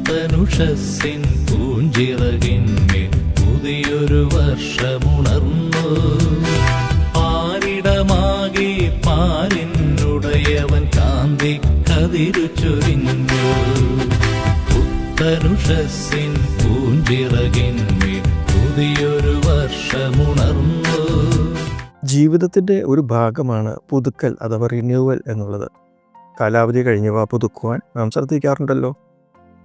പുത്തനുഷസ്സിൻ പൂഞ്ചിറകിന്മേൽ പുതിയൊരു വർഷമുണർന്നു. പാരിടമാകെ പാലിനുടയവൻ കാന്തി കതിരു ചൊരിഞ്ഞു. പുത്തനുഷസ്സിൻ പൂഞ്ചിറകിന്മേൽ പുതിയൊരു വർഷമുണർന്നു. ജീവിതത്തിൻ്റെ ഒരു ഭാഗമാണ് പുതുക്കൽ അഥവാ റിന്യൂവൽ എന്നുള്ളത്. കാലാവധി കഴിഞ്ഞവ പുതുക്കുവാൻ നാം ശ്രദ്ധിക്കാറുണ്ടല്ലോ.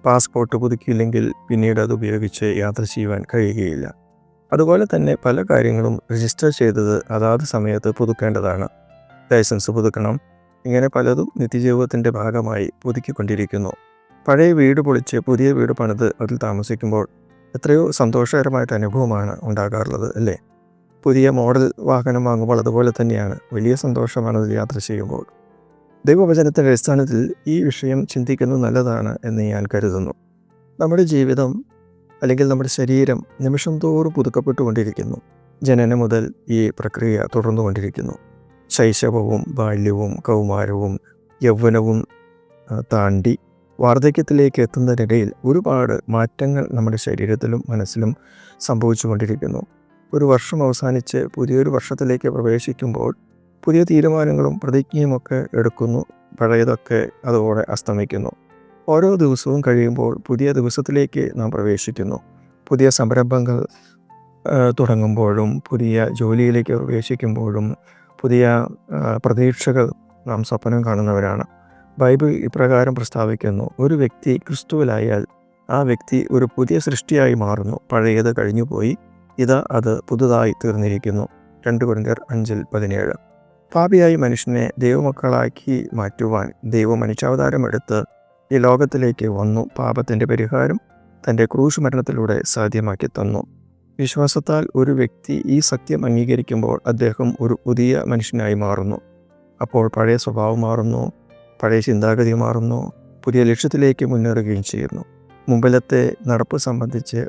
പാസ്പോർട്ട് പുതുക്കിയില്ലെങ്കിൽ പിന്നീട് അത് ഉപയോഗിച്ച് യാത്ര ചെയ്യുവാൻ കഴിയുകയില്ല. അതുപോലെ തന്നെ പല കാര്യങ്ങളും രജിസ്റ്റർ ചെയ്തത് അതാത് സമയത്ത് പുതുക്കേണ്ടതാണ്. ലൈസൻസ് പുതുക്കണം. ഇങ്ങനെ പലതും നിത്യജീവിതത്തിൻ്റെ ഭാഗമായി പുതുക്കിക്കൊണ്ടിരിക്കുന്നു. പഴയ വീട് പൊളിച്ച് പുതിയ വീട് പണിത് അതിൽ താമസിക്കുമ്പോൾ എത്രയോ സന്തോഷകരമായിട്ട് അനുഭവമാണ് ഉണ്ടാകാറുള്ളത് അല്ലേ? പുതിയ മോഡൽ വാഹനം വാങ്ങുമ്പോൾ അതുപോലെ തന്നെയാണ്. വലിയ സന്തോഷമാണ് അതിൽ യാത്ര ചെയ്യുമ്പോൾ. ദൈവവചനത്തിൻ്റെ അടിസ്ഥാനത്തിൽ ഈ വിഷയം ചിന്തിക്കുന്നത് നല്ലതാണ് എന്ന് ഞാൻ കരുതുന്നു. നമ്മുടെ ജീവിതം അല്ലെങ്കിൽ നമ്മുടെ ശരീരം നിമിഷം തോറും പുതുക്കപ്പെട്ടുകൊണ്ടിരിക്കുന്നു. ജനനം മുതൽ ഈ പ്രക്രിയ തുടർന്നുകൊണ്ടിരിക്കുന്നു. ശൈശവവും ബാല്യവും കൗമാരവും യൗവനവും താണ്ടി വാർദ്ധക്യത്തിലേക്ക് എത്തുന്നതിനിടയിൽ ഒരുപാട് മാറ്റങ്ങൾ നമ്മുടെ ശരീരത്തിലും മനസ്സിലും സംഭവിച്ചുകൊണ്ടിരിക്കുന്നു. ഒരു വർഷം അവസാനിച്ച് പുതിയൊരു വർഷത്തിലേക്ക് പ്രവേശിക്കുമ്പോൾ പുതിയ തീരുമാനങ്ങളും പ്രതിജ്ഞയുമൊക്കെ എടുക്കുന്നു. പഴയതൊക്കെ അതോടെ അസ്തമിക്കുന്നു. ഓരോ ദിവസവും കഴിയുമ്പോൾ പുതിയ ദിവസത്തിലേക്ക് നാം പ്രവേശിക്കുന്നു. പുതിയ സംരംഭങ്ങൾ തുടങ്ങുമ്പോഴും പുതിയ ജോലിയിലേക്ക് പ്രവേശിക്കുമ്പോഴും പുതിയ പ്രതീക്ഷകൾ നാം സ്വപ്നം കാണുന്നവരാണ്. ബൈബിൾ ഇപ്രകാരം പ്രസ്താവിക്കുന്നു: ഒരു വ്യക്തി ക്രിസ്തുവിലായാൽ ആ വ്യക്തി ഒരു പുതിയ സൃഷ്ടിയായി മാറുന്നു. പഴയത് കഴിഞ്ഞുപോയി, ഇതാ അത് പുതുതായി തീർന്നിരിക്കുന്നു. 2 കൊരിന്ത്യർ 5:17. പാപിയായി മനുഷ്യനെ ദൈവമക്കളാക്കി മാറ്റുവാൻ ദൈവം മനുഷ്യാവതാരമെടുത്ത് ഈ ലോകത്തിലേക്ക് വന്നു. പാപത്തിൻ്റെ പരിഹാരം തൻ്റെ ക്രൂശ് മരണത്തിലൂടെ സാധ്യമാക്കി തന്നു. വിശ്വാസത്താൽ ഒരു വ്യക്തി ഈ സത്യം അംഗീകരിക്കുമ്പോൾ അദ്ദേഹം ഒരു പുതിയ മനുഷ്യനായി മാറുന്നു. അപ്പോൾ പഴയ സ്വഭാവം മാറുന്നു, പഴയ ചിന്താഗതി മാറുന്നു, പുതിയ ലക്ഷ്യത്തിലേക്ക് മുന്നേറുകയും ചെയ്യുന്നു. മുമ്പിലത്തെ നടപ്പ് സംബന്ധിച്ച്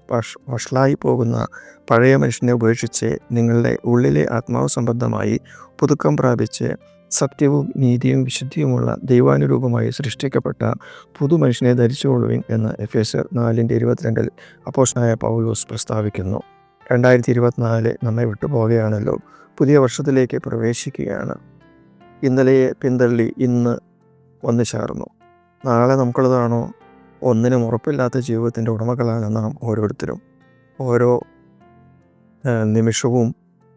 വഷളായി പോകുന്ന പഴയ മനുഷ്യനെ ഉപേക്ഷിച്ച് നിങ്ങളുടെ ഉള്ളിലെ ആത്മാവ് സംബന്ധമായി പുതുക്കം പ്രാപിച്ച് സത്യവും നീതിയും വിശുദ്ധിയുമുള്ള ദൈവാനുരൂപമായി സൃഷ്ടിക്കപ്പെട്ട പുതുമനുഷ്യനെ ധരിച്ചുകൊള്ളുവിൻ എന്ന് എഫേസ്യർ 4:22 അപ്പോസ്തലനായ പൗലോസ് പ്രസ്താവിക്കുന്നു. 2024 നമ്മെ വിട്ടുപോവുകയാണല്ലോ. പുതിയ വർഷത്തിലേക്ക് പ്രവേശിക്കുകയാണ്. ഇന്നലെയെ പിന്തള്ളി ഇന്ന് വന്നു ചേർന്നു. നാളെ നമുക്കുള്ളതാണോ? ഒന്നിനും ഉറപ്പില്ലാത്ത ജീവിതത്തിൻ്റെ ഉടമകളാണ് നാം ഓരോരുത്തരും. ഓരോ നിമിഷവും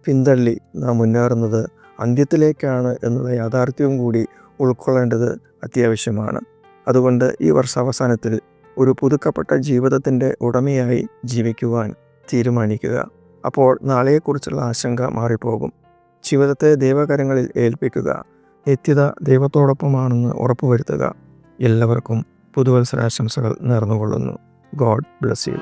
പിന്തള്ളി നാം മുന്നേറുന്നത് അന്ത്യത്തിലേക്കാണ് എന്നുള്ള യാഥാർത്ഥ്യവും കൂടി ഉൾക്കൊള്ളേണ്ടത് അത്യാവശ്യമാണ്. അതുകൊണ്ട് ഈ വർഷാവസാനത്തിൽ ഒരു പുതുക്കപ്പെട്ട ജീവിതത്തിൻ്റെ ഉടമയായി ജീവിക്കുവാൻ തീരുമാനിക്കുക. അപ്പോൾ നാളെയെക്കുറിച്ചുള്ള ആശങ്ക മാറിപ്പോകും. ജീവിതത്തെ ദൈവകരങ്ങളിൽ ഏൽപ്പിക്കുക. നിത്യത ദൈവത്തോടൊപ്പമാണെന്ന് ഉറപ്പുവരുത്തുക. എല്ലാവർക്കും പുതുവത്സരാശംസകൾ നേർന്നുകൊള്ളുന്നു. God bless U.